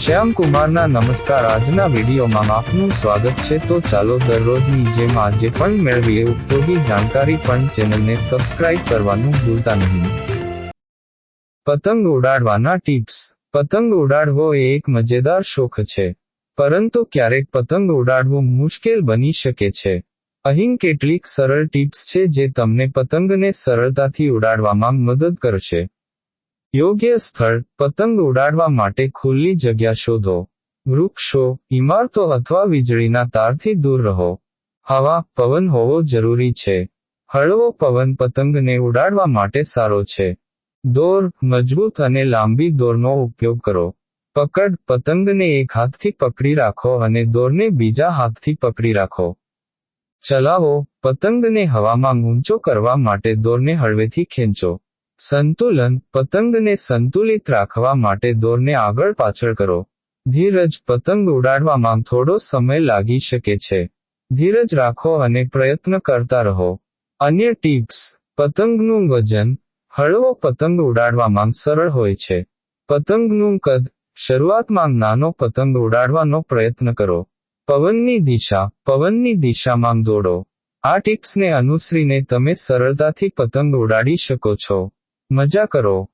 શ્યામકુમારના નમસ્કાર. આજના વિડીયોમાં આપનું સ્વાગત છે. તો ચાલો દરરોજની જેમ આજે પણ મેળવીએ ઉપયોગી જાણકારી, પણ ચેનલને સબસ્ક્રાઇબ કરવાનું ભૂલતા નહીં. પતંગ ઉડાડવાના ટિપ્સ. પતંગ ઉડાડવો એ એક મજેદાર શોખ છે, પરંતુ ક્યારેક પતંગ ઉડાડવું મુશ્કેલ બની શકે છે. અહીં કેટલીક સરળ ટિપ્સ છે જે તમને પતંગને સરળતાથી ઉડાડવામાં મદદ કરશે. યોગ્ય સ્થળ. પતંગ ઉડાડવા માટે ખુલ્લી જગ્યા શોધો. વૃક્ષો, ઇમારતો અથવા વીજળીના તારથી દૂર રહો. હવા, પવન હોવો જરૂરી છે. હળવો પવન પતંગને ઉડાડવા માટે સારો છે. દોર. મજબૂત અને લાંબી દોરનો ઉપયોગ કરો. પકડ. પતંગને એક હાથથી પકડી રાખો અને દોરને બીજા હાથથી પકડી રાખો. ચલાવો. પતંગને હવામાં ઊંચો કરવા માટે દોરને હળવેથી ખેંચો. સંતુલન. પતંગને સંતુલિત રાખવા માટે દોરને આગળ પાછળ કરો. ધીરજ. પતંગ ઉડાડવામાં થોડો સમય લાગી શકે છે. ધીરજ રાખો અને પ્રયત્ન કરતા રહો. અન્ય ટિપ્સ. પતંગનું વજન. હળવો પતંગ ઉડાડવામાં સરળ હોય છે. પતંગનું કદ. શરૂઆતમાં નાનો પતંગ ઉડાડવાનો પ્રયત્ન કરો. પવનની દિશા. પવનની દિશામાં દોડો. આ ટિપ્સને અનુસરીને તમે સરળતાથી પતંગ ઉડાડી શકો છો. મજા કરો.